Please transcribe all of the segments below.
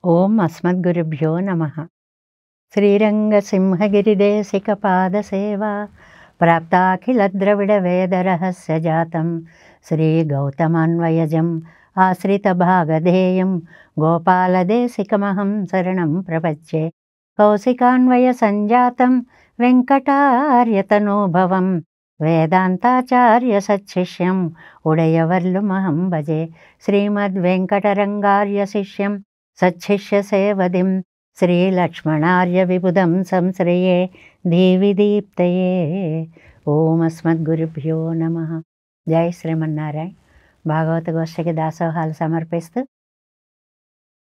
ఓం అస్మద్గురుభ్యో నమః. శ్రీరంగసింహగిరిదేశికపాదసేవా ప్రాప్తాఖిలద్రవిడవేదరహస్యజాతం శ్రీగౌతమాన్వయజం ఆశ్రితభాగధేయం గోపాలదేశికమహం శరణం ప్రపద్యే. కౌశికాన్వయసంజాతం వెంకటార్యతనూభవం వేదాంతాచార్యసచ్చిష్యం ఉడయవర్లుమహం భజే. శ్రీమద్వెంకటరంగార్య శిష్యం సచ్చిష్యసేవదిం శ్రీలక్ష్మణార్య విబుధం సంశ్రయే దీవిదీప్తయే. ఓం అస్మద్గురుభ్యో నమః. జై శ్రీమన్నారాయణ. భాగవత గోష్ఠికి దాసోహాలు సమర్పిస్తూ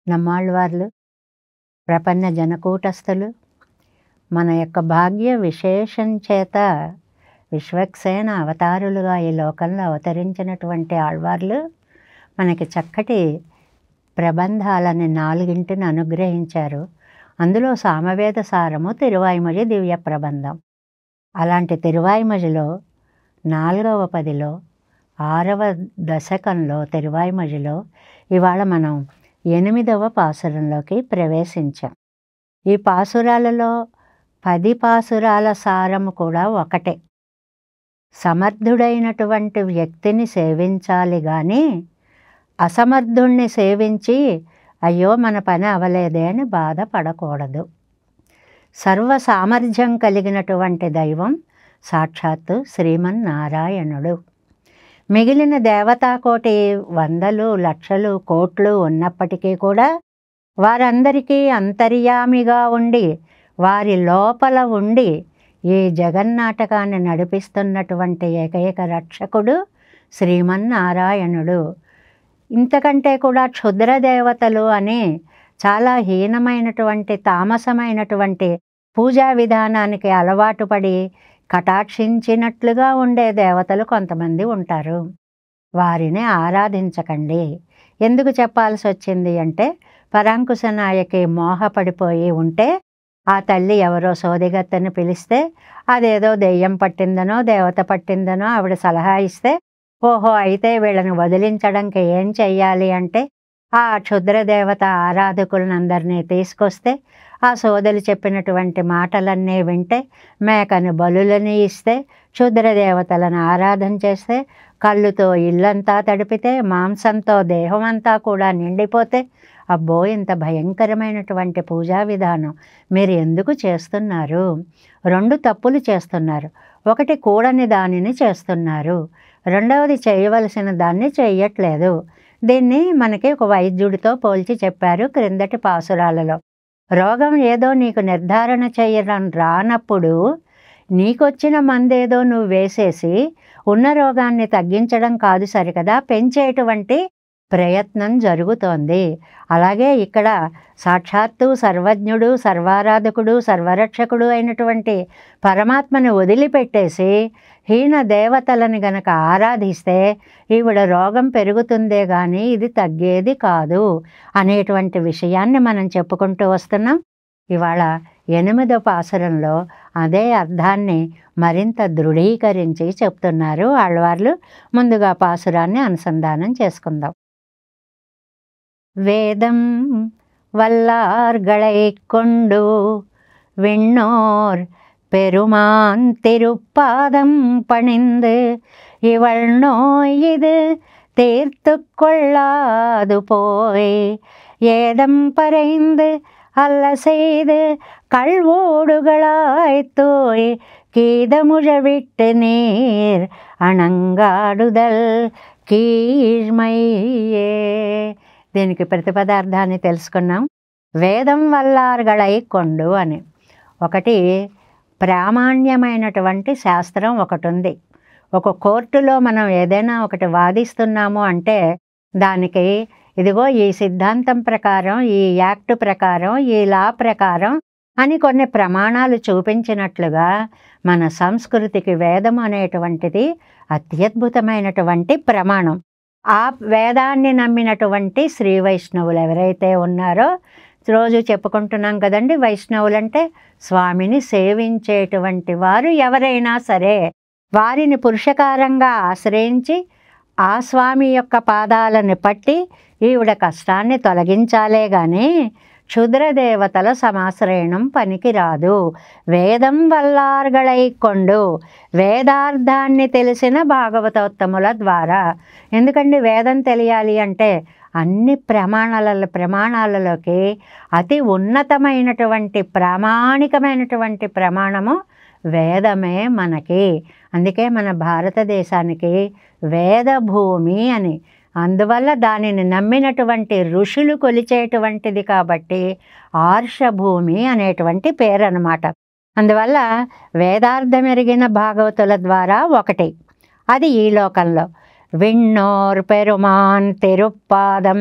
నమ్మాళ్ళవార్లు, ప్రపన్న జనకూటస్థులు, మన యొక్క భాగ్య విశేషం చేత విశ్వక్సేన అవతారులుగా ఈ లోకంలో అవతరించినటువంటి ఆళ్వార్లు మనకి చక్కటి ప్రబంధాలని 4 అనుగ్రహించారు. అందులో సామవేద సారము తిరువాయిమొഴി దివ్య ప్రబంధం. అలాంటి తిరువాయిమొഴിలో 4వ పదిలో 6వ దశకంలో తిరువాయిమొഴിలో ఇవాళ మనం 8వ పాసురంలోకి ప్రవేశించాం. ఈ పాసురాలలో 10 పాసురాల సారము కూడా ఒకటే. సమర్థుడైనటువంటి వ్యక్తిని సేవించాలి కానీ అసమర్థుణ్ణి సేవించి అయ్యో మన పని అవలేదే అని బాధపడకూడదు. సర్వ సామర్థ్యం కలిగినటువంటి దైవం సాక్షాత్తు శ్రీమన్నారాయణుడు. మిగిలిన దేవతాకోటి 100, 1,00,000, కోట్లు ఉన్నప్పటికీ కూడా వారందరికీ అంతర్యామిగా ఉండి వారి లోపల ఉండి ఈ జగన్నాటకాన్ని నడిపిస్తున్నటువంటి ఏకైక రక్షకుడు శ్రీమన్నారాయణుడు. ఇంతకంటే కూడా క్షుద్ర దేవతలు అని చాలా హీనమైనటువంటి తామసమైనటువంటి పూజా విధానానికి అలవాటు పడి కటాక్షించినట్లుగా ఉండే దేవతలు కొంతమంది ఉంటారు. వారిని ఆరాధించకండి. ఎందుకు చెప్పాల్సి వచ్చింది అంటే, పరాంకుశ నాయకి మోహపడిపోయి ఉంటే ఆ తల్లి ఎవరో సోదిగత్తని పిలిస్తే అదేదో దెయ్యం పట్టిందనో దేవత పట్టిందనో ఆవిడ సలహా ఇస్తే, ఓహో అయితే వీళ్ళని వదిలించడానికి ఏం చెయ్యాలి అంటే ఆ క్షుద్రదేవత ఆరాధకులందరినీ తీసుకొస్తే ఆ సోదలు చెప్పినటువంటి మాటలన్నీ వింటే, మేకను బలులని ఇస్తే, క్షుద్రదేవతలను ఆరాధన చేస్తే, కళ్ళుతో ఇల్లంతా తడిపితే, మాంసంతో దేహం అంతా కూడా నిండిపోతే, అబ్బో ఇంత భయంకరమైనటువంటి పూజా విధానం మీరు ఎందుకు చేస్తున్నారు? 2 తప్పులు చేస్తున్నారు. ఒకటి కూడని దానిని చేస్తున్నారు, రెండవది చేయవలసిన దాన్ని చెయ్యట్లేదు. దీన్ని మనకి ఒక వైద్యుడితో పోల్చి చెప్పారు క్రిందటి పాసురాలలో. రోగం ఏదో నీకు నిర్ధారణ చేయడం రానప్పుడు నీకొచ్చిన మందేదో నువ్వు వేసేసి ఉన్న రోగాన్ని తగ్గించడం కాదు సరికదా, పెంచేటువంటి ప్రయత్నం జరుగుతోంది. అలాగే ఇక్కడ సాక్షాత్తు సర్వజ్ఞుడు, సర్వారాధకుడు, సర్వరక్షకుడు అయినటువంటి పరమాత్మని వదిలిపెట్టేసి హీన దేవతలను గనక ఆరాధిస్తే ఈవిడ రోగం పెరుగుతుందే కానీ ఇది తగ్గేది కాదు అనేటువంటి విషయాన్ని మనం చెప్పుకుంటూ వస్తున్నాం. ఇవాళ 8వ పాసురంలో అదే అర్థాన్ని మరింత దృఢీకరించి చెప్తున్నారు ఆళ్వార్లు. ముందుగా పాసురాన్ని అనుసంధానం చేసుకుందాం. வேதம் வல்லார்களைக் கொண்டு விண்ணோர் பெருமான் திருப்பாதம் பணிந்து இவள் நோய் இது தீர்த்து கொள்ளாது போய் ஏதம் பறைந்து அல்ல செய்து கள்வோடுகளாய்த்தோய் கீதமுழவிட்டு நீர் அணங்காடுதல் కీర్మయ్యే. దీనికి ప్రతిపదార్థాన్ని తెలుసుకున్నాం. వేదం వల్లార్గళై కొండు అని ఒకటి ప్రామాణ్యమైనటువంటి శాస్త్రం ఒకటి ఉంది. ఒక కోర్టులో మనం ఏదైనా ఒకటి వాదిస్తున్నాము అంటే దానికి ఇదిగో ఈ సిద్ధాంతం ప్రకారం, ఈ యాక్ట్ ప్రకారం, ఈ లా ప్రకారం అని కొన్ని ప్రమాణాలు చూపించినట్లుగా మన సంస్కృతికి వేదం అనేటువంటిది అత్యద్భుతమైనటువంటి ప్రమాణం. ఆ వేదాన్ని నమ్మినటువంటి శ్రీ వైష్ణవులు ఎవరైతే ఉన్నారో, రోజు చెప్పుకుంటున్నాం కదండి, వైష్ణవులంటే స్వామిని సేవించేటువంటి వారు ఎవరైనా సరే వారిని పురుషకారంగా ఆశ్రయించి ఆ స్వామి యొక్క పాదాలను పట్టి ఈవిడ కష్టాన్ని తొలగించాలే గాని క్షుద్రదేవతల సమాశ్రయణం పనికిరాదు. వేదం వల్లార్గళై కొండు, వేదార్థాన్ని తెలిసిన భాగవతోత్తముల ద్వారా. ఎందుకండి వేదం తెలియాలి అంటే అన్ని ప్రమాణాలలోకి అతి ఉన్నతమైనటువంటి ప్రామాణికమైనటువంటి ప్రమాణము వేదమే మనకి. అందుకే మన భారతదేశానికి వేదభూమి అని. అందువల్ల దానిని నమ్మినటువంటి ఋషులు కొలిచేటువంటిది కాబట్టి ఆర్షభూమి అనేటువంటి పేరు అన్నమాట. అందువల్ల వేదార్థమెరిగిన భాగవతుల ద్వారా ఒకటి. అది ఈ లోకంలో. విన్నోర్ పెరుమాన్ తిరుప్పాదం.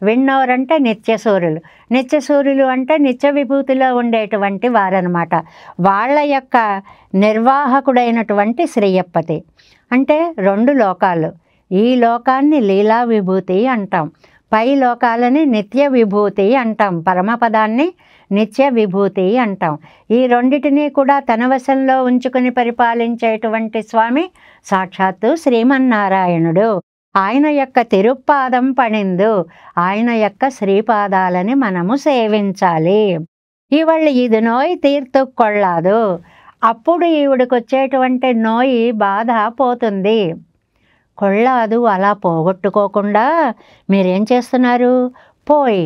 విన్నోర్ అంటే నిత్యసూరులు. నిత్యసూరులు అంటే నిత్య విభూతిలో ఉండేటువంటి వారనమాట. వాళ్ళ యొక్క నిర్వాహకుడైనటువంటి శ్రీయప్పతి. అంటే 2 లోకాలు. ఈ లోకాన్ని లీలా విభూతి అంటాం, పై లోకాలని నిత్య విభూతి అంటాం, పరమపదాన్ని నిత్య విభూతి అంటాం. ఈ రెండిటినీ కూడా తన వశంలో ఉంచుకుని పరిపాలించేటువంటి స్వామి సాక్షాత్తు శ్రీమన్నారాయణుడు. ఆయన యొక్క తిరుప్పాదం పణిందు, ఆయన యొక్క శ్రీపాదాలని మనము సేవించాలి. ఈవళ్ళు ఇది నోయి తీర్తుకొళ్ళాదు. అప్పుడు ఈవిడికి వచ్చేటువంటి నోయి బాధ పోతుంది. కొళ్ళాదు అలా పోగొట్టుకోకుండా మీరేం చేస్తున్నారు? పోయి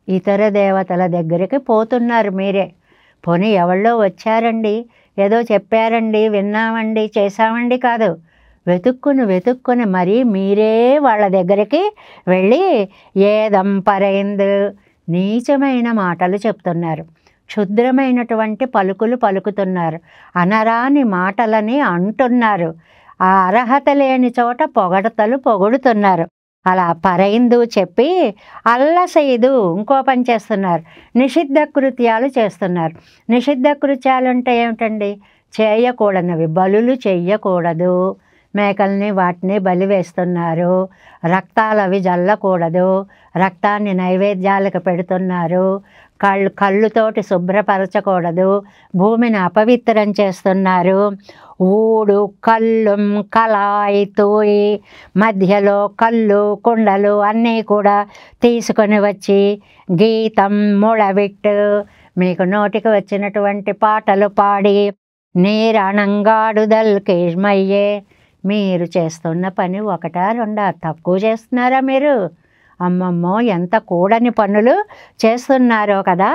ఇతర దేవతల దగ్గరికి పోతున్నారు మీరే. పోనీ ఎవళ్ళో వచ్చారండి, ఏదో చెప్పారండి, విన్నామండి, చేశామండి కాదు. వెతుక్కుని మరీ మీరే వాళ్ళ దగ్గరికి వెళ్ళి ఏదం పరైందు నీచమైన మాటలు చెప్తున్నారు, క్షుద్రమైనటువంటి పలుకులు పలుకుతున్నారు, అనరాని మాటలని అంటున్నారు, ఆ అర్హత లేని చోట పొగడతలు పొగుడుతున్నారు. అలా పరైందు చెప్పి అల్లసైదు ఇంకో పని చేస్తున్నారు, నిషిద్ధ కృత్యాలు చేస్తున్నారు. నిషిద్ధ కృత్యాలు అంటే ఏమిటండి? చేయకూడనివి. బలులు చెయ్యకూడదు, మేకల్ని వాటిని బలి వేస్తున్నారు, రక్తాలు అవి జల్లకూడదు, రక్తాన్ని నైవేద్యాలకు పెడుతున్నారు, కళ్ళుతోటి శుభ్రపరచకూడదు, భూమిని అపవిత్రం చేస్తున్నారు. ఊడు కల్లుం కలాయి తూయి, మధ్యలో కళ్ళు కుండలు అన్నీ కూడా తీసుకొని వచ్చి గీతం ముళవిట్టు మీకు నోటికి వచ్చినటువంటి పాటలు పాడి నీరణంగాడుదల్ కేష్మయ్యే. మీరు చేస్తున్న పని 1-2 తక్కువ చేస్తున్నారా మీరు? అమ్మమ్మో ఎంత కూడని పనులు చేస్తున్నారో కదా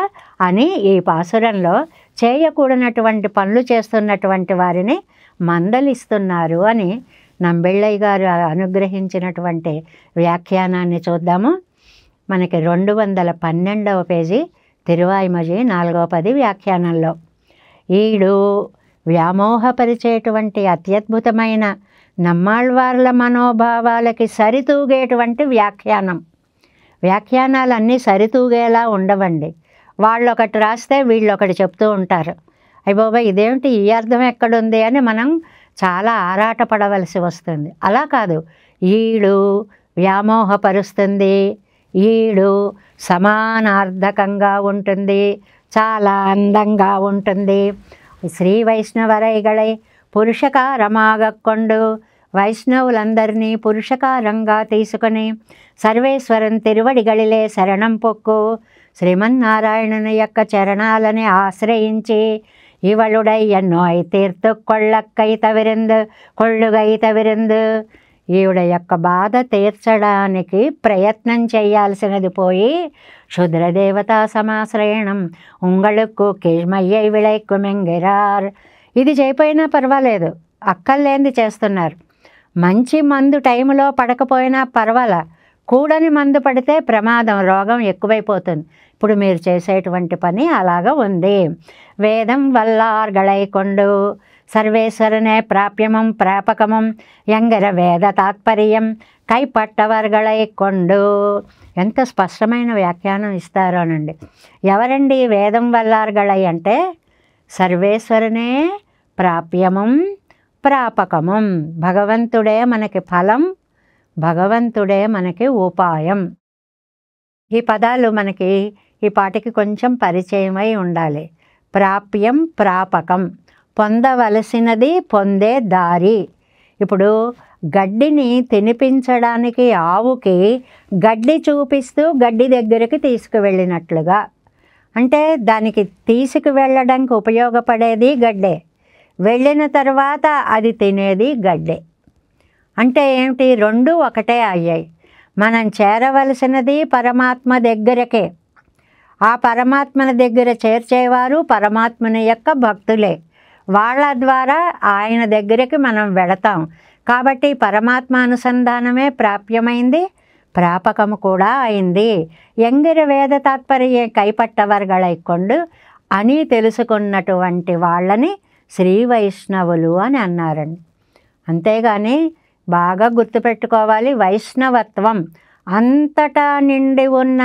అని ఈ పాసురంలో చేయకూడనటువంటి పనులు చేస్తున్నటువంటి వారిని మందలిస్తున్నారు అని నంబిళ్ళయ్య గారు అనుగ్రహించినటువంటి వ్యాఖ్యానాన్ని చూద్దాము. మనకి 212వ పేజీ తిరువాయిమొഴി 4వ పది వ్యాఖ్యానంలో ఈడు వ్యామోహపరిచేటువంటి అత్యద్భుతమైన నమ్మాళ్వార్ల మనోభావాలకి సరితూగేటువంటి వ్యాఖ్యానాలన్నీ సరితూగేలా ఉండవండి. వాళ్ళొకటి రాస్తే వీళ్ళొకటి చెప్తూ ఉంటారు. అయ్య బాబా ఇదేమిటి, ఈ అర్థం ఎక్కడుంది అని మనం చాలా ఆరాటపడవలసి వస్తుంది. అలా కాదు, ఈడు వ్యామోహపరుస్తుంది, ఈడు సమానార్థకంగా ఉంటుంది, చాలా అందంగా ఉంటుంది. శ్రీ వైష్ణవరైగళై పురుషకారమాగక్కొండు. వైష్ణవులందరినీ పురుషకారంగా తీసుకొని సర్వేశ్వరం తిరువడిగళిలే శరణం పొక్కు. శ్రీమన్నారాయణుని యొక్క చరణాలని ఆశ్రయించి ఇవళుడయ్య నోయ్ తీర్తు కొళ్ళుగైతవిరిందు. ఈవిడ యొక్క బాధ తీర్చడానికి ప్రయత్నం చేయాల్సినది పోయి క్షుద్రదేవతా సమాశ్రయణం ఉంగళుక్కు కేష్మయ్యై విళైక్కుమెంగిరార్. ఇది చేయపోయినా పర్వాలేదు, అక్కర్లేంది చేస్తున్నారు. మంచి మందు టైంలో పడకపోయినా పర్వాలా, కూడని మందు పడితే ప్రమాదం, రోగం ఎక్కువైపోతుంది. ఇప్పుడు మీరు చేసేటువంటి పని అలాగా ఉంది. వేదం వల్లార్గళై కొండు సర్వేశ్వరనే ప్రాప్యమం ప్రాపకమం ఎంగర వేద తాత్పర్యం కైపట్టవర్గళై కొండు. ఎంత స్పష్టమైన వ్యాఖ్యానం ఇస్తారోనండి. ఎవరండి వేదం వల్లార్గళై అంటే? సర్వేశ్వరనే ప్రాప్యమం ప్రాపకమం. భగవంతుడే మనకి ఫలం, భగవంతుడే మనకి ఉపాయం. ఈ పదాలు మనకి ఈ పాటికి కొంచెం పరిచయమై ఉండాలి. ప్రాప్యం ప్రాపకం, పొందవలసినది, పొందే దారి. ఇప్పుడు గడ్డిని తినిపించడానికి ఆవుకి గడ్డి చూపిస్తూ గడ్డి దగ్గరికి తీసుకువెళ్ళినట్లుగా, అంటే దానికి తీసుకువెళ్ళడానికి ఉపయోగపడేది గడ్డే, వెళ్ళిన తర్వాత అది తినేది గడ్డే. అంటే ఏమిటి, రెండు ఒకటే అయ్యాయి. మనం చేరవలసినది పరమాత్మ దగ్గరకే. ఆ పరమాత్మని దగ్గర చేర్చేవారు పరమాత్మని యొక్క భక్తులే. వాళ్ళ ద్వారా ఆయన దగ్గరికి మనం వెళతాం. కాబట్టి పరమాత్మ అనుసంధానమే ప్రాప్యమైంది, ప్రాపకము కూడా అయింది. ఎంగిర వేద తాత్పర్య కైపట్టవర్గళైకొండు అని తెలుసుకున్నటువంటి వాళ్ళని శ్రీ వైష్ణవులు అని అన్నారండి. అంతేగాని బాగా గుర్తుపెట్టుకోవాలి, వైష్ణవత్వం అంతటా నిండి ఉన్న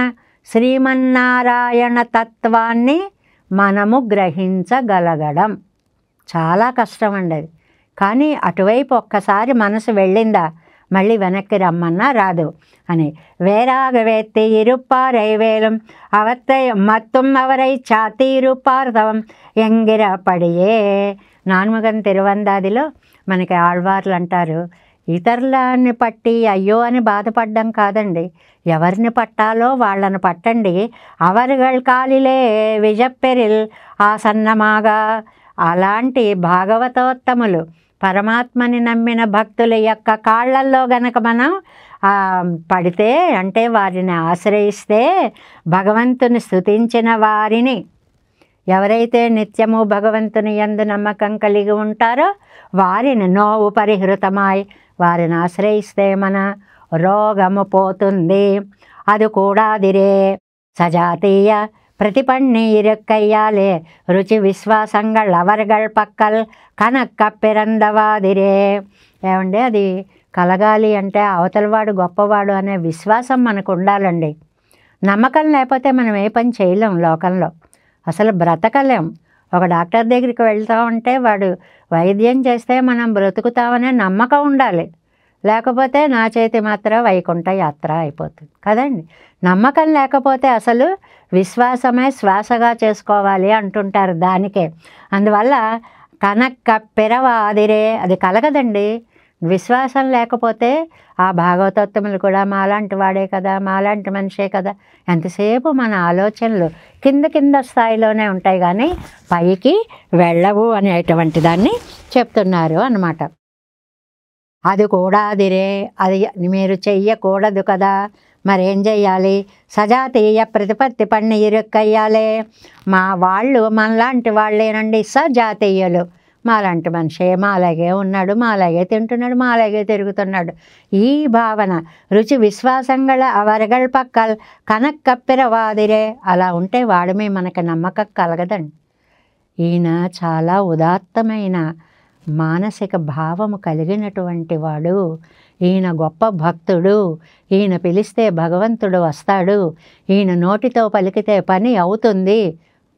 శ్రీమన్నారాయణ తత్వాన్ని మనము గ్రహించగలగడం చాలా కష్టం అండి అది. కానీ అటువైపు ఒక్కసారి మనసు వెళ్ళిందా మళ్ళీ వెనక్కి రమ్మన్నా రాదు అని. వేరాగవేత్తి ఇరుప్పారైవేలం అవత్తై మత్తుం అవరై చాతీరుప్పార్తవం ఎంగిర పడియే. నాన్ముగన్ తిరువందాదిలో మనకి ఆళ్వార్లు అంటారు, ఇతరులని పట్టి అయ్యో అని బాధపడ్డం కాదండి, ఎవరిని పట్టాలో వాళ్ళని పట్టండి. అవరుగల్ కాలిలే విజప్పెరిల్ ఆసన్నమాగా. అలాంటి భాగవతోత్తములు పరమాత్మని నమ్మిన భక్తుల యొక్క కాళ్ళల్లో గనక మనం పడితే, అంటే వారిని ఆశ్రయిస్తే, భగవంతుని స్తుతించిన వారిని, ఎవరైతే నిత్యము భగవంతుని యందు నమ్మకం కలిగి ఉంటారో వారిని నోవు పరిహృతమాయ్ వారిని ఆశ్రయిస్తే మన రోగము పోతుంది. అది కూడాదిరే సజాతీయ ప్రతిపన్ని ఇరుక్కయ్యాలే రుచి విశ్వాసంగళ్ అవరుగళ్ పక్కల్ కనక్క పిరందవాదిరే. ఏమంటే అది కలగాలి అంటే అవతలవాడు గొప్పవాడు అనే విశ్వాసం మనకు ఉండాలండి. నమ్మకం లేకపోతే మనం ఏ పని చేయలేం, లోకంలో అసలు బ్రతకలేం. ఒక డాక్టర్ దగ్గరికి వెళ్తూ ఉంటే వాడు వైద్యం చేస్తే మనం బ్రతుకుతామనే నమ్మకం ఉండాలి, లేకపోతే నా చేతి మాత్రం వైకుంఠ యాత్ర అయిపోతుంది కదండి. నమ్మకం లేకపోతే అసలు విశ్వాసమే శ్వాసగా చేసుకోవాలి అంటుంటారు దానికే. అందువల్ల కనక్క పిరవాదిరే అది కలగదండి. విశ్వాసం లేకపోతే ఆ భాగవతోత్తములు కూడా మాలాంటి వాడే కదా, మాలాంటి మనిషే కదా, ఎంతసేపు మన ఆలోచనలు కింద స్థాయిలోనే ఉంటాయి కానీ పైకి వెళ్ళవు అనేటువంటి దాన్ని చెప్తున్నారు అన్నమాట. అది కూడా అదిరే, అది మీరు చెయ్యకూడదు కదా, మరేం చెయ్యాలి? సజాతీయ ప్రతిపత్తి పన్ని ఇరుక్కయ్యాలే. మా వాళ్ళు మనలాంటి వాళ్ళేనండి, సజాతీయులు. మాలాంటి మనిషే, మాలాగే ఉన్నాడు, మాలాగే తింటున్నాడు, మాలాగే తిరుగుతున్నాడు. ఈ భావన రుచి విశ్వాసంగళ అవరగళ్ పక్కల్ కనక్కప్పిరవాదిరే. అలా ఉంటే వాడమే మనకు నమ్మకం కలగదండి. ఈయన చాలా ఉదాత్తమైన మానసిక భావము కలిగినటువంటి వాడు. ఈయన గొప్ప భక్తుడు. ఈయన పిలిస్తే భగవంతుడు వస్తాడు, ఈయన నోటితో పలికితే పని అవుతుంది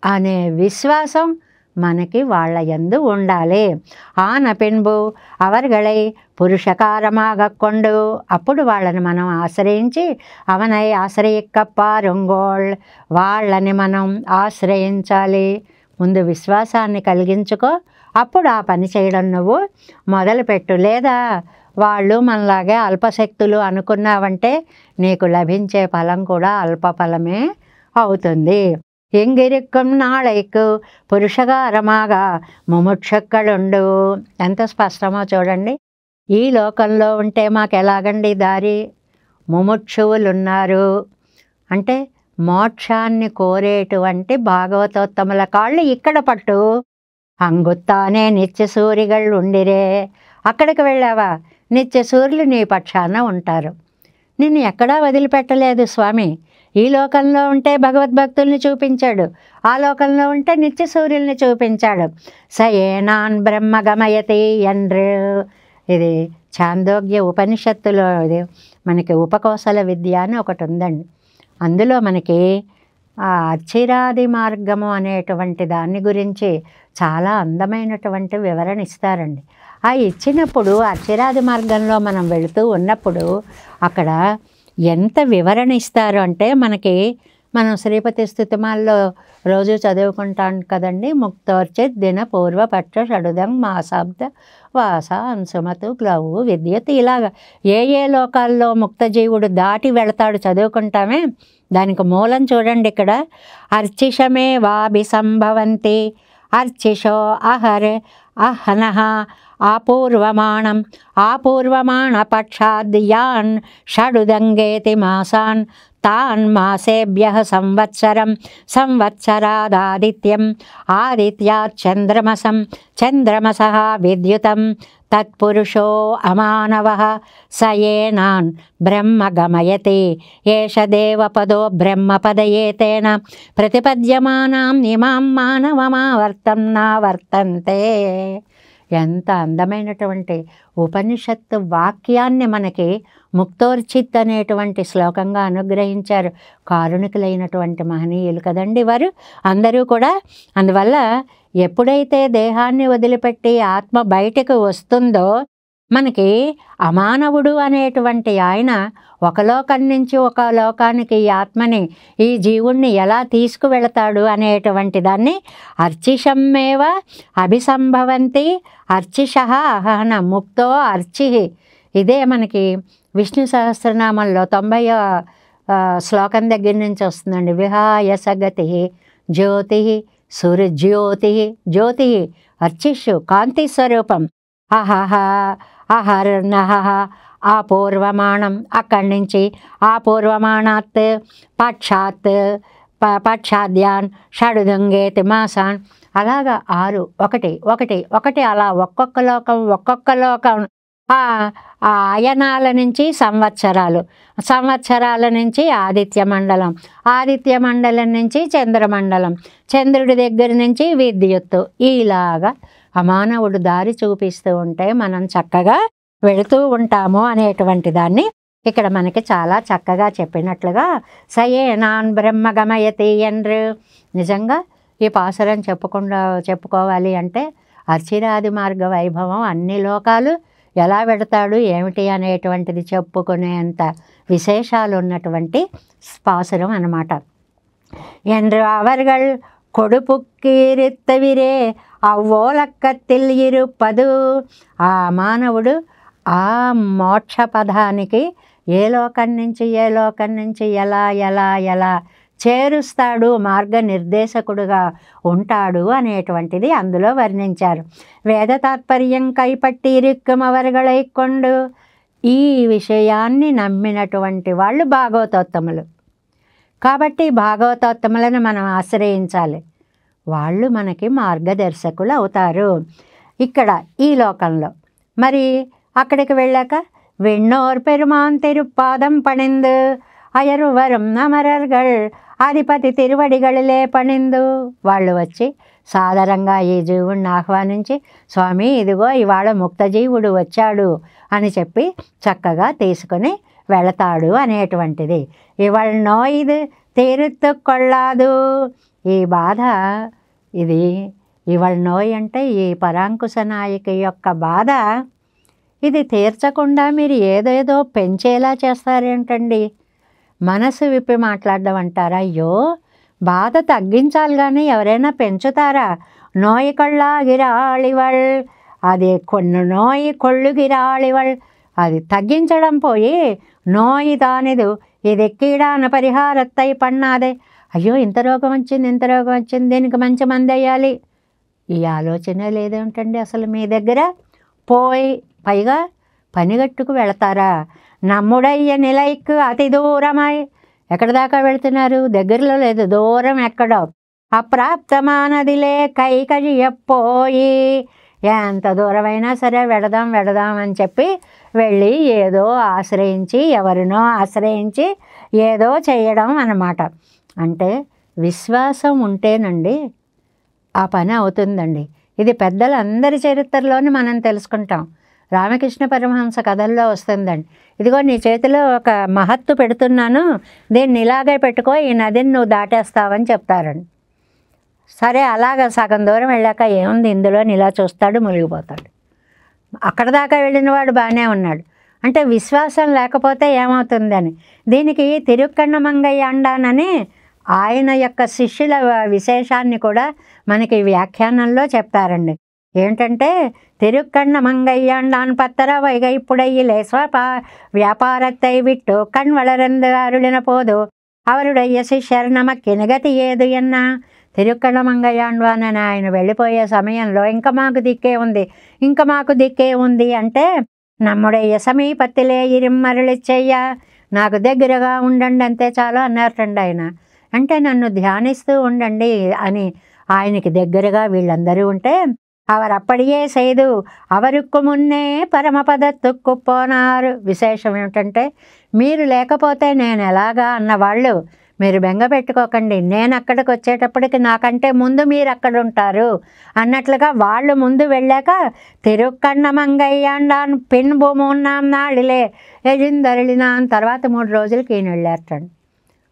అనే విశ్వాసం మనకి వాళ్ళ యందు ఉండాలి. ఆన పిన్బు అవర్గళై పురుషకారమాగక్కొండు. అప్పుడు వాళ్ళని మనం ఆశ్రయించి అవనై ఆశ్రయిక్కప్పారుంగోళ్, వాళ్ళని మనం ఆశ్రయించాలి. ముందు విశ్వాసాన్ని కలిగించుకో, అప్పుడు ఆ పని చేయడం నువ్వు మొదలుపెట్టు. లేదా వాళ్ళు మనలాగే అల్పశక్తులు అనుకున్నావంటే నీకు లభించే ఫలం కూడా అల్ప ఫలమే అవుతుంది. ఎంగిరిక్కం నాళైకు పురుషగారమాగా ముముక్షక్కడుండు. ఎంత స్పష్టమో చూడండి. ఈ లోకంలో ఉంటే మాకు ఎలాగండి దారి? ముముక్షువులున్నారు అంటే మోక్షాన్ని కోరేటువంటి భాగవతోత్తముల కాళ్ళు ఇక్కడ పట్టు. అంగుత్తానే నిత్య సూరిగళ్ళు ఉండిరే. అక్కడికి వెళ్ళావా, నిత్య సూర్యులు నీ పక్షాన ఉంటారు. నిన్ను ఎక్కడా వదిలిపెట్టలేదు స్వామి. ఈ లోకంలో ఉంటే భగవద్భక్తుల్ని చూపించాడు, ఆ లోకంలో ఉంటే నిత్య సూర్యుల్ని చూపించాడు. సయేనాన్ బ్రహ్మ గమయతి ఎండ్రు. ఇది ఛాందోగ్య ఉపనిషత్తులో ఇది మనకి ఉపకోశల విద్య అని ఒకటి ఉందండి. అందులో మనకి ఆ అచ్చిరాది మార్గము అనేటువంటి దాన్ని గురించి చాలా అందమైనటువంటి వివరణ ఇస్తారండి. ఆ ఇచ్చినప్పుడు అచ్చిరాది మార్గంలో మనం వెళుతూ ఉన్నప్పుడు అక్కడ ఎంత వివరణ ఇస్తారు అంటే మనకి మనం శ్రీపతి స్థుతిమాల్లో రోజు చదువుకుంటాం కదండి. ముక్తోర్చిత్ దిన పూర్వపక్ష షడుదం మాసాబ్ద వాస అంశుమతు గ్లవు విద్యుత్, ఇలాగ ఏ లోకాల్లో ముక్తజీవుడు దాటి వెళతాడు చదువుకుంటామే. దానికి మూలం చూడండి ఇక్కడ. అర్చిషమే వాభిసంభవంతి అర్చిషో అహర్ అహనః ఆపూర్వమాణం ఆపూర్వమాణ పక్షాద్ యాన్ షడుదంగేతి మాసాన్ తాన్ మాసేభ్యః సంవత్సరం సంవత్సరాదాదిత్యం ఆదిత్యాత్ చంద్రమసం చంద్రమసః విద్యుతం తత్పురుషో అమానవః సయేనాన్ బ్రహ్మ గమయతి ఏష దేవపదో బ్రహ్మపదయేతేన ప్రతిపద్యమానాం ఇమాం మానవమావర్తం నావర్తంతే. ఎంత అందమైనటువంటి ఉపనిషత్తు వాక్యాన్ని మనకి ముక్తోర్చిత్ అనేటువంటి శ్లోకంగా అనుగ్రహించారు కారుణికులైనటువంటి మహనీయులు కదండి వారు అందరూ కూడా. అందువల్ల ఎప్పుడైతే దేహాన్ని వదిలిపెట్టి ఆత్మ బయటకు వస్తుందో మనకి అమానవుడు అనేటువంటి ఆయన ఒక లోకం నుంచి ఒక లోకానికి ఈ ఆత్మని ఈ జీవుణ్ణి ఎలా తీసుకువెళతాడు అనేటువంటి దాన్ని అర్చిషమ్మేవ అభిసంభవంతి అర్చిషః అహన ముక్తో అర్చి. ఇదే మనకి విష్ణు సహస్రనామంలో 90వ శ్లోకం దగ్గర నుంచి వస్తుందండి. విహాయ సగతి జ్యోతి సురజ్యోతి జ్యోతి అర్చిషు కాంతి స్వరూపం అహహ అహర్నహ ఆపూర్వమాణం, అక్కడి నుంచి ఆపూర్వమాణాత్ పక్షాత్ పక్షాద్యాన్ షడుదంగేతి మాసాన్, అలాగా 6 1 1 1 అలా ఒక్కొక్క లోకం ఆ అయనాల నుంచి సంవత్సరాల నుంచి ఆదిత్య మండలం నుంచి చంద్రమండలం, చంద్రుడి దగ్గర నుంచి విద్యుత్తు, ఇలాగా అమానవుడు దారి చూపిస్తూ ఉంటే మనం చక్కగా వెళుతూ ఉంటాము అనేటువంటి దాన్ని ఇక్కడ మనకి చాలా చక్కగా చెప్పినట్లుగా సయేనాన్ బ్రహ్మ గమయతి ఎండ్రు. నిజంగా ఈ పాసురం చెప్పుకోవాలి అంటే అర్చిరాది మార్గ వైభవం అన్ని లోకాలు ఎలా వెడతాడు ఏమిటి అనేటువంటిది చెప్పుకునేంత విశేషాలు ఉన్నటువంటి పాసురం అన్నమాట. என்று அவர்கள் கொடுப்புக்கீரித்தவிரே అవ్వోలక్కత్తిల్ ఇరుపదు. ఆ మానవుడు ఆ మోక్ష పదానికి ఏ లోకం నుంచి ఎలా చేరుస్తాడు, మార్గనిర్దేశకుడుగా ఉంటాడు అనేటువంటిది అందులో వర్ణించారు. వేద తాత్పర్యం కైపట్టి ఇరుక్కుం అవర్களை కొండు. ఈ విషయాన్ని నమ్మినటువంటి వాళ్ళు భాగవతోత్తములు కాబట్టి భాగవతోత్తములను మనం ఆశ్రయించాలి. వాళ్ళు మనకి మార్గదర్శకులు అవుతారు ఇక్కడ ఈ లోకంలో. మరి అక్కడికి వెళ్ళాక విన్నోర్ పెరుమాన్ తిరుపాదం పణిందు అయరువరం అమరర్గళ్ అధిపతి తిరువడిగళిలే పణిందు. వాళ్ళు వచ్చి సాదరంగా ఈ జీవుడిని ఆహ్వానించి స్వామి ఇదిగో ఇవాళ ముక్తజీవుడు వచ్చాడు అని చెప్పి చక్కగా తీసుకొని వెళతాడు అనేటువంటిది. ఇవాళ నోయిది తీరుతు కొళ్ళాదు. ఈ బాధ ఇది ఇవాళ నోయి అంటే ఈ పరాంకుశ నాయకి యొక్క బాధ ఇది తీర్చకుండా మీరు ఏదేదో పెంచేలా చేస్తారేంటండి. మనసు విప్పి మాట్లాడడం అంటారా? అయ్యో బాధ తగ్గించాలి కానీ ఎవరైనా పెంచుతారా? నోయి కొళ్ళ గిరాళివళ్, అది నోయి కొళ్ళు గిరాళివళ్, అది తగ్గించడం పోయి నోయి దానిదు ఇది కీడాన పరిహారత్తై పన్నాదే. అయ్యో ఇంత రోగం వచ్చింది దీనికి మంచి మంది వేయాలి, ఈ ఆలోచన లేదేమిటండి అసలు మీ దగ్గర? పైగా పనిగట్టుకు వెళతారా? నమ్ముడయ్య నిలైకు అతి దూరమై, ఎక్కడి దాకా వెళుతున్నారు? దగ్గరలో లేదు, దూరం ఎక్కడో. అప్రాప్తమానదిలే కైకజియపోయి, ఎంత దూరమైనా సరే వెళదాం అని చెప్పి వెళ్ళి ఏదో ఎవరినో ఆశ్రయించి ఏదో చేయడం అన్నమాట. అంటే విశ్వాసం ఉంటేనండి ఆ పని అవుతుందండి. ఇది పెద్దలందరి చరిత్రలోని మనం తెలుసుకుంటాం. రామకృష్ణ పరమహంస కథల్లో వస్తుందండి. ఇదిగో నీ చేతిలో ఒక మహత్తు పెడుతున్నాను, దీన్ని ఇలాగే పెట్టుకో, ఈ నదిని నువ్వు దాటేస్తావని చెప్తారండి. సరే అలాగ సగం దూరం వెళ్ళాక ఏముంది ఇందులో ఇలా చూస్తాడు, మునిగిపోతాడు. అక్కడ దాకా వెళ్ళిన వాడు బాగానే ఉన్నాడు. అంటే విశ్వాసం లేకపోతే ఏమవుతుందని దీనికి తిరుక్కన్నమంగయ్య అండానని ఆయన యొక్క శిష్యుల విశేషాన్ని కూడా మనకి వ్యాఖ్యానంలో చెప్తారండి. ఏంటంటే తిరుక్కಣ್ణ మంగయ్యాண்டாన్ పత్తర వైగై పుడయ్యిలే స్వప వ్యాపారத்தை விட்டு கண் வளர்ந்து அருளின போது அவருடைய శిష్యర్ నమక్కిన గతి ఏదు ఎన్న. తిరుక్కళ్ళ మంగయ్యాండ్వాన్ అని ఆయన వెళ్ళిపోయే సమయంలో ఇంకా మాకు దిక్కే ఉంది అంటే నమ్ముడయ్య సమీపత్తిలే ఇరిమ్మరుളിచ్చయ్య, నాకు దగ్గరగా ఉండండి అంతే చాలు అన్నారటండి ఆయన. అంటే నన్ను ధ్యానిస్తూ ఉండండి అని ఆయనకి దగ్గరగా వీళ్ళందరూ ఉంటే அவர் அப்படியே செய்து அவருக்கு முன்னே పరమపదత్తుకు పోనారు. విశేషం ఏమిటంటే మీరు లేకపోతే నేను ఎలాగా అన్నవాళ్ళు మీరు బెంగ పెట్టుకోకండి, నేను అక్కడికి వచ్చేటప్పటికి నాకంటే ముందు మీరు అక్కడ ఉంటారు అన్నట్లుగా వాళ్ళు ముందు వెళ్ళాక తిరుక్కಣ್ణ మంగయ్యాండాన్ పిన్బు మూన్నాం నాళ్ళిలే ఎజిందరళినా అని తర్వాత 3 రోజులకి ఈయన వెళ్ళారటండి.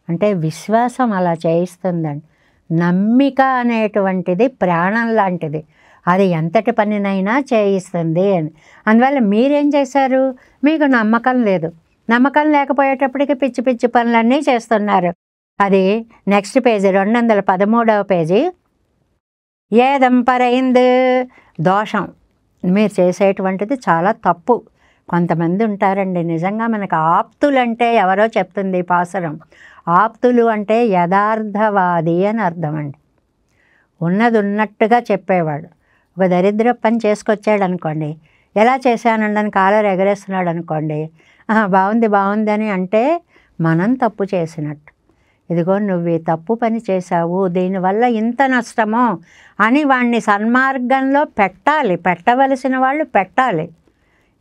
అంటే విశ్వాసం అలా చేయిస్తుందండి. నమ్మిక అనేటువంటిది ప్రాణం లాంటిది, అది ఎంతటి పనినైనా చేయిస్తుంది అని. అందువల్ల మీరేం చేశారు, మీకు నమ్మకం లేదు, నమ్మకం లేకపోయేటప్పటికి పిచ్చి పిచ్చి పనులన్నీ చేస్తున్నారు. అది నెక్స్ట్ పేజీ 213వ పేజీ. ఏదంపరైంది దోషం, మీరు చేసేటువంటిది చాలా తప్పు. కొంతమంది ఉంటారండి నిజంగా మనకు ఆప్తులంటే ఎవరో చెప్తుంది పాసరం. ఆప్తులు అంటే యథార్థవాది అని అర్థం అండి. ఉన్నది ఉన్నట్టుగా చెప్పేవాడు. ఒక దరిద్ర పని చేసుకొచ్చాడు అనుకోండి, ఎలా చేశానండి అని కాలర్ ఎగరేస్తున్నాడు అనుకోండి, బాగుంది అని అంటే మనం తప్పు చేసినట్టు. ఇదిగో నువ్వు ఈ తప్పు పని చేశావు, దీనివల్ల ఇంత నష్టమో అని వాడిని సన్మార్గంలో పెట్టవలసిన వాళ్ళు పెట్టాలి.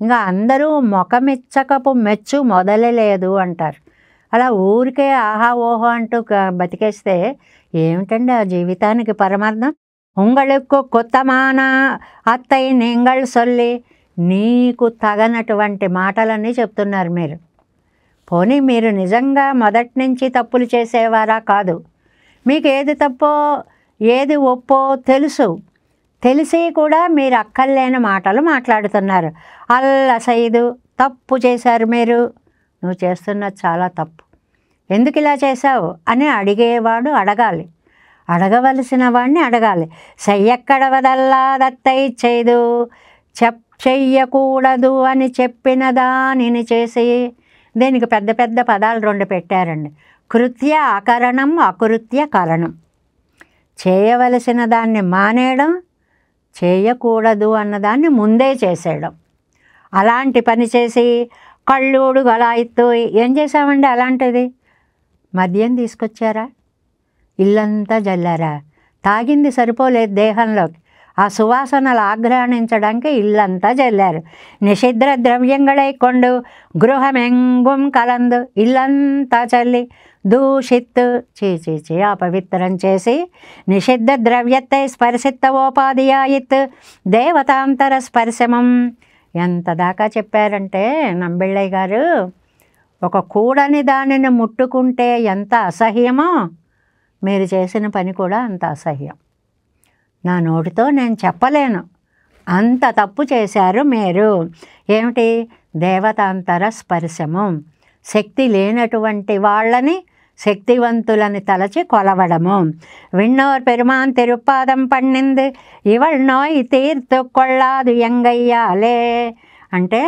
ఇంకా అందరూ ముఖమిచ్చకపు మెచ్చు మొదలలేదు అంటారు. అలా ఊరికే ఆహా ఓహో అంటూ బతికేస్తే ఏమిటండి ఆ జీవితానికి పరమార్థం? ఉంగళుక్కు కొత్తమాన అత్తై నింగళ్ సొల్లి, నీకు తగనటువంటి మాటలన్నీ చెప్తున్నారు మీరు. పోనీ మీరు నిజంగా మొదటి నుంచి తప్పులు చేసేవారా? కాదు. మీకు ఏది తప్పో ఏది ఒప్పో తెలిసి కూడా మీరు అక్కర్లేని మాటలు మాట్లాడుతున్నారు. అల్లసైదు తప్పు చేశారు మీరు, నువ్వు చేస్తున్నది చాలా తప్పు, ఎందుకు ఇలా చేశావు అని అడిగేవాడు అడగాలి, అడగవలసిన వాడిని అడగాలి. చెయ్యక్కడవదల్లా దత్తై చేయదు, చెయ్యకూడదు అని చెప్పిన దానిని చేసి, దీనికి పెద్ద పెద్ద పదాలు 2 పెట్టారండి. కృత్య అకరణం, అకృత్య కరణం. చేయవలసిన దాన్ని మానేయడం, చేయకూడదు అన్నదాన్ని ముందే చేసేయడం. అలాంటి పని చేసి కళ్ళూడు గలాయిత్తు ఏం చేసామండి అలాంటిది? మద్యం తీసుకొచ్చారా, ఇల్లంతా జల్లారా, తాగింది సరిపోలేదు దేహంలోకి, ఆ సువాసనలు ఆఘ్రాణించడానికి ఇల్లంతా జల్లారు. నిషిద్ర ద్రవ్యంగళై కొండు గృహమెంగుం కలందు, ఇల్లంతా చల్లి దూషిత్ చీ అపవిత్రం చేసి నిషిద్ధ ద్రవ్యత్తై స్పర్శిత్తవోపాధియాయిత్ దేవతాంతర స్పర్శమం. ఎంత దాకా చెప్పారంటే నంబిళ్ళయ్య గారు, ఒక కూడని దానిని ముట్టుకుంటే ఎంత అసహ్యమో మీరు చేసిన పని కూడా అంత అసహ్యం. నా నోటితో నేను చెప్పలేను, అంత తప్పు చేశారు మీరు. ఏమిటి? దేవతాంతర స్పర్శము. శక్తి లేనటువంటి వాళ్ళని శక్తివంతులని తలచి కొలవడము. విన్నోర్ పెరుమాన్ తిరుపాదం పన్నింది ఇవళ్ నోయ్ తీర్తు కొళ్ళాదు ఎంగయ్యాలే అంటే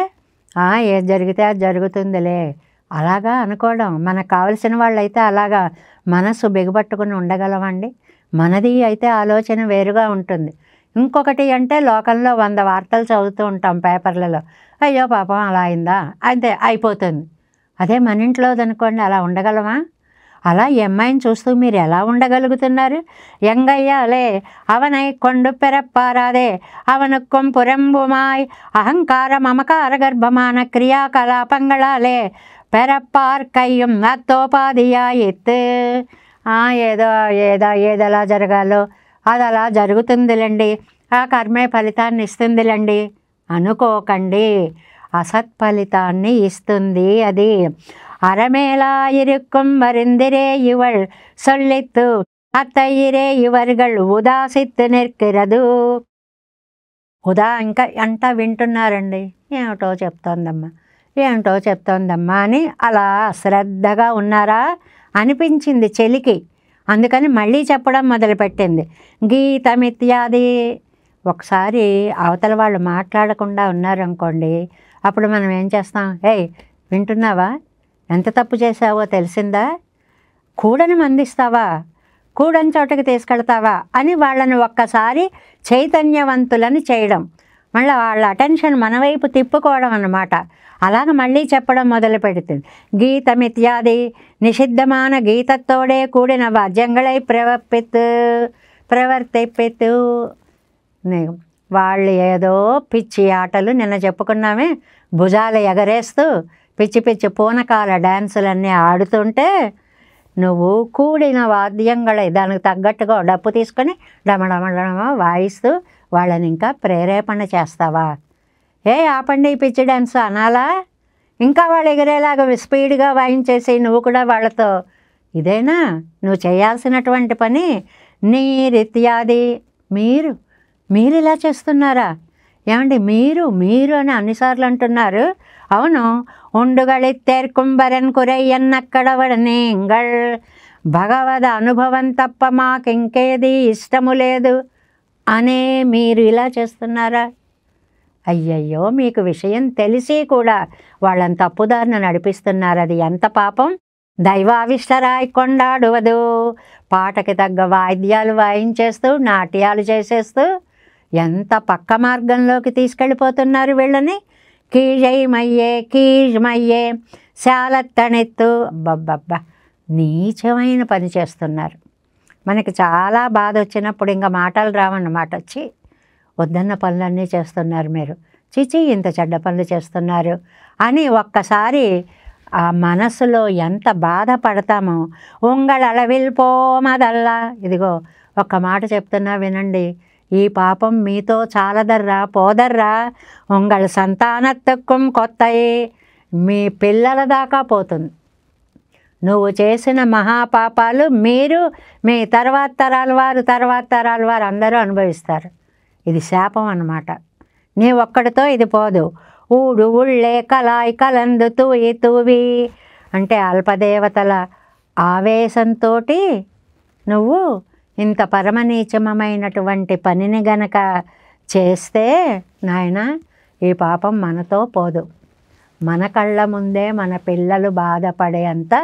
ఏది జరిగితే అది జరుగుతుందిలే అలాగా అనుకోవడం. మనకు కావలసిన వాళ్ళు అయితే అలాగా మనసు బిగబట్టుకుని ఉండగలమండి? మనది అయితే ఆలోచన వేరుగా ఉంటుంది. ఇంకొకటి అంటే లోకంలో 100 వార్తలు చదువుతూ ఉంటాం పేపర్లలో, అయ్యో పాపం అలా అయిందా, అంతే అయిపోతుంది. అదే మన ఇంట్లోదనుకోండి, అలా ఉండగలమా? అలా ఈ అమ్మాయిని చూస్తూ మీరు ఎలా ఉండగలుగుతున్నారు? ఎంగయ్యాలే అవనై కొండు పెరప్పారాదే అవనుక్కం పురంబుమాయ్ అహంకార మమకార గర్భమాన క్రియాకలాపంగళాలే పెరప్పార్ కయ్యం అత్తోపాధియాయిత్. ఏదలా జరగాలో అది అలా జరుగుతుందిలేండి, ఆ కర్మే ఫలితాన్ని ఇస్తుందిలేండి అనుకోకండి. అసత్ఫలితాన్ని ఇస్తుంది అది. అరమేలా ఇరుక్కుం వరిందిరే ఇవళ్ సొల్లిత్తు అత్తయ్యిరే ఇవర్గళ్ ఉదాసిత్తు నిற்கிறது. ఇంకా అంతా వింటున్నారండి, ఏమిటో చెప్తోందమ్మా అని అలా శ్రద్ధగా ఉన్నారా అనిపించింది చెలికి. అందుకని మళ్ళీ చెప్పడం మొదలుపెట్టింది. గీతమిత్యాది. ఒకసారి అవతల వాళ్ళు మాట్లాడకుండా ఉన్నారనుకోండి, అప్పుడు మనం ఏం చేస్తాం? ఏయ్ వింటున్నావా, ఎంత తప్పు చేసావో తెలిసిందా, కూడని మందిస్తావా, కూడని చోటకి తీసుకెళ్తావా అని వాళ్ళని ఒక్కసారి చైతన్యవంతులని చేయడం, మళ్ళీ వాళ్ళ అటెన్షన్ మన వైపు తిప్పుకోవడం అన్నమాట. అలాగ మళ్ళీ చెప్పడం మొదలు పెడుతుంది. గీతమిత్యాది నిషిద్ధమాన గీతతోడే కూడిన వాద్యంగళై ప్రవర్తిప్పితు. వాళ్ళు ఏదో పిచ్చి ఆటలు నిన్న చెప్పుకున్నామే, భుజాలు ఎగరేస్తూ పిచ్చి పిచ్చి పూనకాల డ్యాన్సులన్నీ ఆడుతుంటే నువ్వు కూడిన వాద్యంగళై దానికి తగ్గట్టుగా డప్పు తీసుకొని డమడమడమ వాయిస్తూ వాళ్ళని ఇంకా ప్రేరేపణ చేస్తావా? ఆపండి ఈ పిచ్చి డ్యాన్స్ అనాలా? ఇంకా వాళ్ళు ఎగిరేలాగా స్పీడ్గా వాయించేసి నువ్వు కూడా వాళ్ళతో ఇదేనా నువ్వు చేయాల్సినటువంటి పని? నీరిత్యాది. మీరు ఇలా చేస్తున్నారా? ఏమండి మీరు అని అన్నిసార్లు అంటున్నారు. అవును. ఉండుగళిత్తేర్కుంబరన్ కురయ్యన్నక్కడవడ నేంగళ్ భగవద్ అనుభవం తప్ప మాకింకేది ఇష్టము లేదు అనే మీరు ఇలా చేస్తున్నారా? అయ్యయ్యో, మీకు విషయం తెలిసి కూడా వాళ్ళని తప్పుదారిన నడిపిస్తున్నారు. అది ఎంత పాపం! దైవావిష్టరాయి కొండాడువదు. పాటకి తగ్గ వాయిద్యాలు వాయించేస్తూ నాట్యాలు చేసేస్తూ ఎంత పక్క మార్గంలోకి తీసుకెళ్ళిపోతున్నారు వీళ్ళని. కీజ్మయ్యే శాలత్తణెత్తు. అబ్బబ్బబ్బా, నీచమైన పని చేస్తున్నారు. మనకి చాలా బాధ వచ్చినప్పుడు ఇంకా మాటలు రావన్నమాట. వచ్చి వద్దన్న పనులన్నీ చేస్తున్నారు మీరు, చిచి ఇంత చెడ్డ పనులు చేస్తున్నారు అని ఒక్కసారి ఆ మనసులో ఎంత బాధపడతామో. ఉంగళవిల్ పోమదల్లా. ఇదిగో ఒక్క మాట చెప్తున్నా వినండి. ఈ పాపం మీతో చాలదర్రా, పోదర్రా. ఉంగళ సంతానత్తుక్కం కొత్తయే, మీ పిల్లల దాకా పోతుంది. నువ్వు చేసిన మహాపాపాలు మీరు, మీ తర్వాత తరాల వారు అందరూ అనుభవిస్తారు. ఇది శాపం అన్నమాట. నీ ఒక్కడితో ఇది పోదు. ఊడు ఉళ్ళే కలాయి కలందు తూవి అంటే అల్పదేవతల ఆవేశంతో నువ్వు ఇంత పరమనీచమైనటువంటి పనిని గనక చేస్తే నాయన ఈ పాపం మనతో పోదు. మన కళ్ళ ముందే మన పిల్లలు బాధపడేంత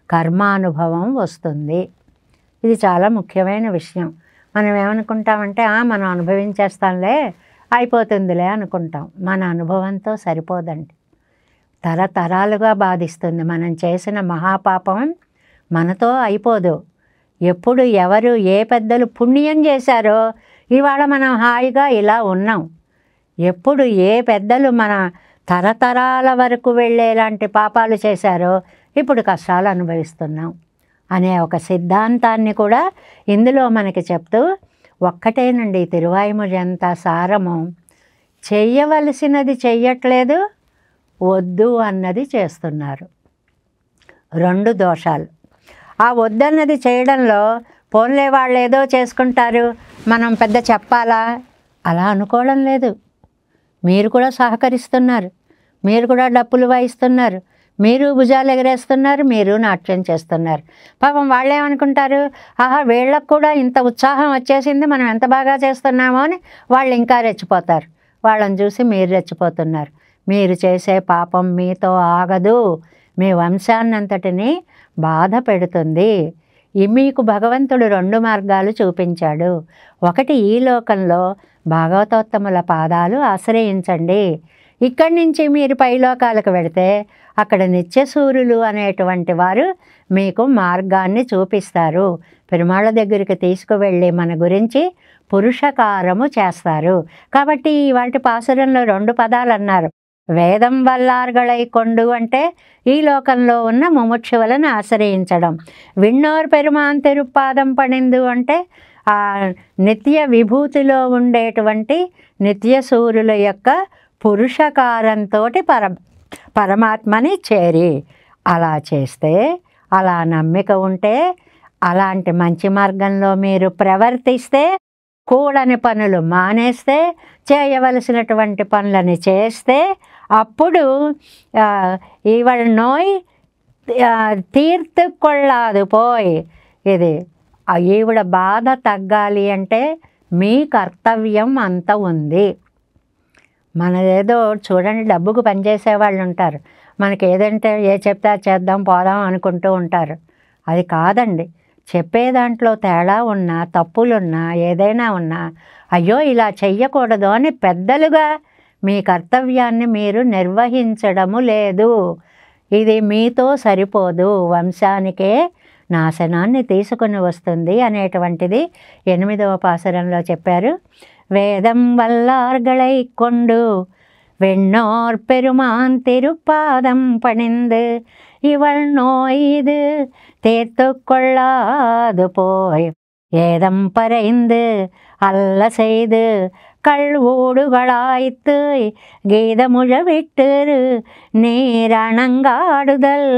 కర్మానుభవం వస్తుంది. ఇది చాలా ముఖ్యమైన విషయం. మనం ఏమనుకుంటామంటే మనం అనుభవించేస్తాంలే, అయిపోతుందిలే అనుకుంటాం. మన అనుభవంతో సరిపోదండి. తరతరాలుగా బాధిస్తుంది. మనం చేసిన మహాపాపం మనతో అయిపోదు. ఎప్పుడు ఎవరు ఏ పెద్దలు పుణ్యం చేశారో ఇవాళ మనం హాయిగా ఇలా ఉన్నాం. ఎప్పుడు ఏ పెద్దలు మన తరతరాల వరకు వెళ్ళేలాంటి పాపాలు చేశారో ఇప్పుడు కష్టాలు అనుభవిస్తున్నాం అనే ఒక సిద్ధాంతాన్ని కూడా ఇందులో మనకి చెప్తూ, ఒక్కటేనండి తిరువాయిమొഴി అంత సారము. చెయ్యవలసినది చెయ్యట్లేదు, వద్దు అన్నది చేస్తున్నారు. రెండు దోషాలు. ఆ వద్దన్నది చేయడంలో పోన్లే వాళ్ళు ఏదో చేసుకుంటారు, మనం పెద్ద చెప్పాలా అలా అనుకోవడం లేదు. మీరు కూడా సహకరిస్తున్నారు, మీరు కూడా డప్పులు వాయిస్తున్నారు, మీరు భుజాలు ఎగరేస్తున్నారు, మీరు నాట్యం చేస్తున్నారు. పాపం వాళ్ళేమనుకుంటారు, వీళ్ళకు కూడా ఇంత ఉత్సాహం వచ్చేసింది, మనం ఎంత బాగా చేస్తున్నామో అని వాళ్ళు ఇంకా రెచ్చిపోతారు. వాళ్ళని చూసి మీరు రెచ్చిపోతున్నారు. మీరు చేసే పాపం మీతో ఆగదు, మీ వంశాన్నంతటిని బాధ పెడుతుంది. మీకు భగవంతుడు రెండు మార్గాలు చూపించాడు. ఒకటి, ఈ లోకంలో భాగవతోత్తముల పాదాలు ఆశ్రయించండి. ఇక్కడి నుంచి మీరు పైలోకాలకు వెడితే అక్కడ నిత్యసూరులు అనేటువంటి వారు మీకు మార్గాన్ని చూపిస్తారు. పెరుమాళ్ళ దగ్గరికి తీసుకువెళ్ళి మన గురించి పురుషకారము చేస్తారు. కాబట్టి వాటి పాసురంలో రెండు పదాలు అన్నారు. వేదం వల్లార్గళై కొండు అంటే ఈ లోకంలో ఉన్న ముముక్షువులను ఆశ్రయించడం. విన్నోర్ పెరుమాన్ తిరుపాదం పడిందు అంటే ఆ నిత్య విభూతిలో ఉండేటువంటి నిత్యసూరుల యొక్క పురుషకారంతో పరమాత్మని చేరి అలా చేస్తే, అలా నమ్మిక ఉంటే, అలాంటి మంచి మార్గంలో మీరు ప్రవర్తిస్తే, కూడని పనులు మానేస్తే, చేయవలసినటువంటి పనులని చేస్తే, అప్పుడు ఇవళ నోయ్ తీర్తు కొళ్ళాదు పోయ్. ఇది ఈవిడ బాధ తగ్గాలి అంటే మీ కర్తవ్యం అంత ఉంది. మనదేదో చూడండి, డబ్బుకు పనిచేసే వాళ్ళు ఉంటారు, మనకి ఏదంటే ఏ చెప్తే చేద్దాం పోదాం అనుకుంటూ ఉంటారు. అది కాదండి. చెప్పే దాంట్లో తేడా ఉన్నా, తప్పులున్నా, ఏదైనా ఉన్నా అయ్యో ఇలా చెయ్యకూడదు అని పెద్దలుగా మీ కర్తవ్యాన్ని మీరు నిర్వహించడము లేదు. ఇది మీతో సరిపోదు, వంశానికే నాశనాన్ని తీసుకుని వస్తుంది అనేటువంటిది 8వ పాసురంలో చెప్పారు. వేదం వల్లార్களை கொண்டு வெண்ணோர் பெருமான் திருப்பாதம் பணிந்து இவள் நோய் இது தேர்த்து கொள்ளாது போய் ஏதம் பறைந்து அல்ல செய்து கள்வூடுகளாய்த்து கீதமுழவிட்டு నీరణంగాడుదల్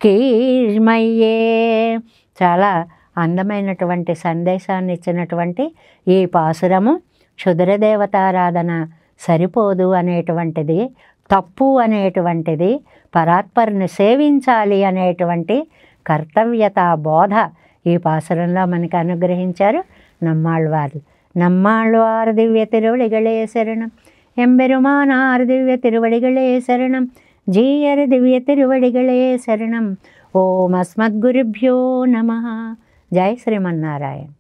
కీழ்మయ్యే. చాలా అందమైనటువంటి సందేశాన్ని ఇచ్చినటువంటి ఈ పాసురము క్షుద్రదేవతారాధన సరిపోదు అనేటువంటిది, తప్పు అనేటువంటిది, పరాత్పరుని సేవించాలి అనేటువంటి కర్తవ్యత బోధ ఈ పాసురంలో మనకు అనుగ్రహించారు నమ్మాళ్వారు. நம்மாழ்வார் திவ்ய திருவடிகளே சரணம். எம்பெருமானார் திவ்ய திருவடிகளே சரணம். ஜீயர் திவ்ய திருவடிகளே சரணம். ஓம் அஸ்மத்குருभ्यो நமः. ஜெய் ஸ்ரீமன்னாராயண்.